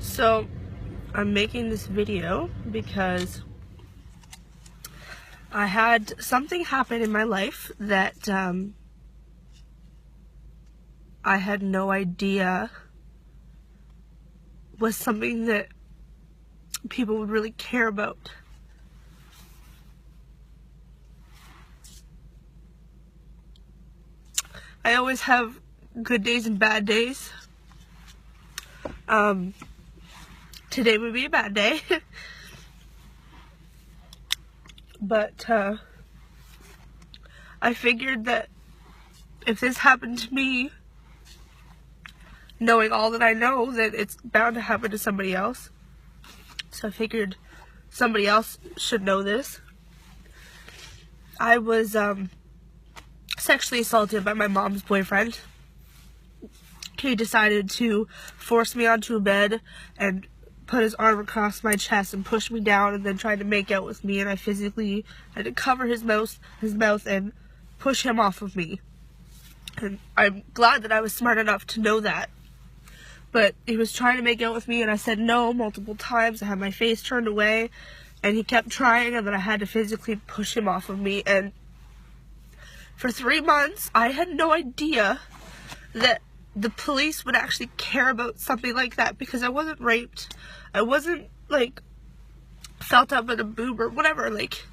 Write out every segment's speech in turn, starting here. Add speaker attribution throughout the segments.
Speaker 1: So I'm making this video because I had something happen in my life that I had no idea was something that people would really care about. I always have good days and bad days. Today would be a bad day. But I figured that if this happened to me, knowing all that I know, that it's bound to happen to somebody else. So I figured somebody else should know this. I was sexually assaulted by my mom's boyfriend. He decided to force me onto a bed and put his arm across my chest and push me down, and then tried to make out with me, and I physically had to cover his mouth and push him off of me. And I'm glad that I was smart enough to know that. But he was trying to make out with me, and I said no multiple times. I had my face turned away, and he kept trying, and then I had to physically push him off of me. And for 3 months, I had no idea that the police would actually care about something like that, because I wasn't raped. I wasn't, like, felt up in a boob or whatever. Like,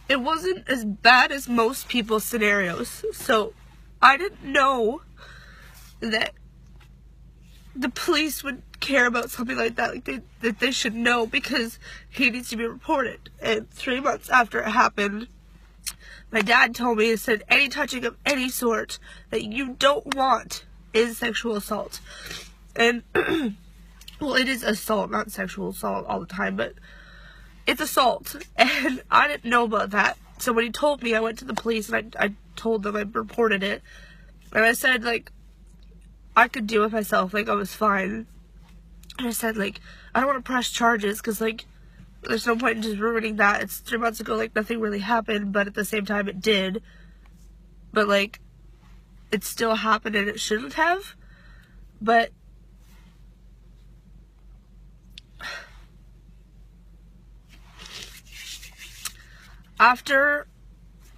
Speaker 1: it wasn't as bad as most people's scenarios. So I didn't know that the police would care about something like that. Like, that they should know, because he needs to be reported. And 3 months after it happened, my dad told me, he said, any touching of any sort that you don't want is sexual assault. And, well, it is assault, not sexual assault all the time, but it's assault. And I didn't know about that. So when he told me, I went to the police and I told them, I reported it. And I said, like, I could deal with myself, like, I was fine. And I said, like, I don't want to press charges, because, like, there's no point in just ruining that. It's 3 months ago, like, nothing really happened, but at the same time it did. But, like, it still happened and it shouldn't have. But after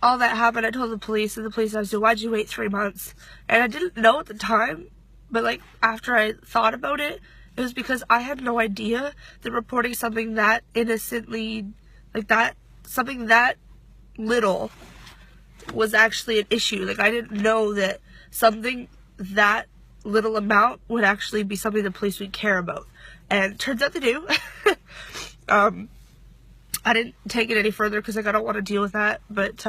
Speaker 1: all that happened, I told the police, and the police asked me, why'd you wait 3 months? And I didn't know at the time, but, like, after I thought about it, it was because I had no idea that reporting something that innocently, like that, something that little was actually an issue. Like, I didn't know that something that little amount would actually be something the police would care about. And it turns out they do. I didn't take it any further because, like, I don't want to deal with that. But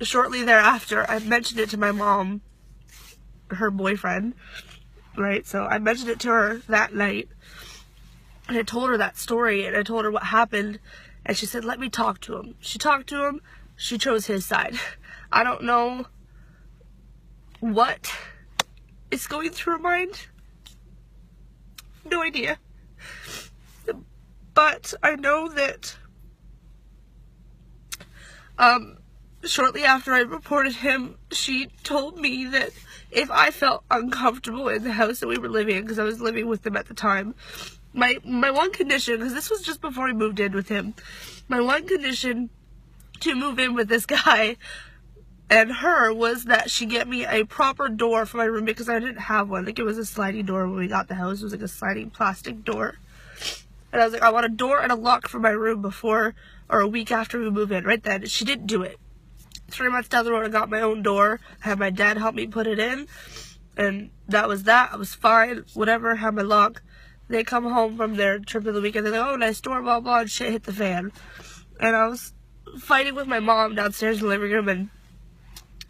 Speaker 1: shortly thereafter, I mentioned it to my mom, her boyfriend. Right, so I mentioned it to her that night, and I told her that story, and I told her what happened, and she said, let me talk to him. She talked to him, she chose his side. I don't know what is going through her mind. No idea. But I know that shortly after I reported him, she told me that if I felt uncomfortable in the house that we were living in, because I was living with them at the time, my one condition, because this was just before I moved in with him, my one condition to move in with this guy and her was that she get me a proper door for my room, because I didn't have one. Like, it was a sliding door when we got the house. It was like a sliding plastic door. And I was like, I want a door and a lock for my room before, or a week after we move in. Right then, she didn't do it. 3 months down the road, I got my own door. I had my dad help me put it in, and that was that. I was fine, whatever, had my lock. They come home from their trip of the weekend, they're like, oh, nice door, blah, blah, and shit hit the fan. And I was fighting with my mom downstairs in the living room, and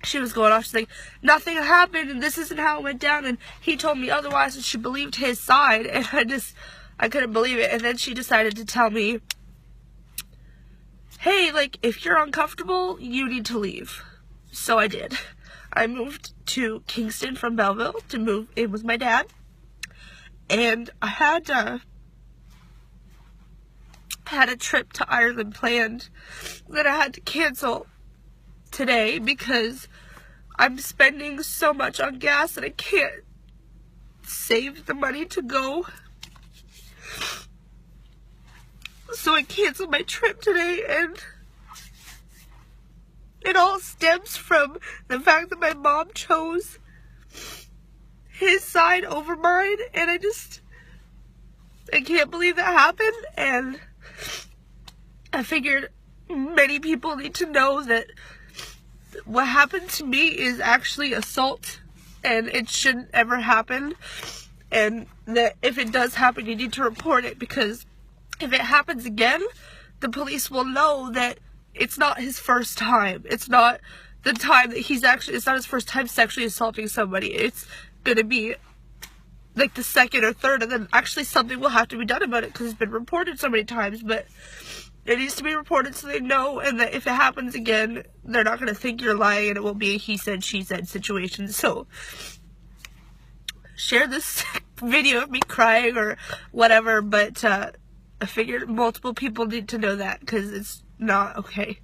Speaker 1: she was going off. She's like, nothing happened, and this isn't how it went down, and he told me otherwise, and she believed his side, and I couldn't believe it. And then she decided to tell me, hey, like, if you're uncomfortable, you need to leave. So I did. I moved to Kingston from Belleville to move in with my dad. And I had a trip to Ireland planned that I had to cancel today because I'm spending so much on gas that I can't saved the money to go. So I canceled my trip today, and it all stems from the fact that my mom chose his side over mine, and I can't believe that happened. And I figured many people need to know that what happened to me is actually assault, and it shouldn't ever happen, and that if it does happen, you need to report it, because if it happens again, the police will know that it's not his first time. It's not the time that it's not his first time sexually assaulting somebody. It's gonna be like the second or third, and then actually something will have to be done about it because it's been reported so many times. But it needs to be reported so they know, and that if it happens again, they're not gonna think you're lying, and it won't be a he said, she said situation. So share this video of me crying or whatever, but I figured multiple people need to know that, because it's not okay.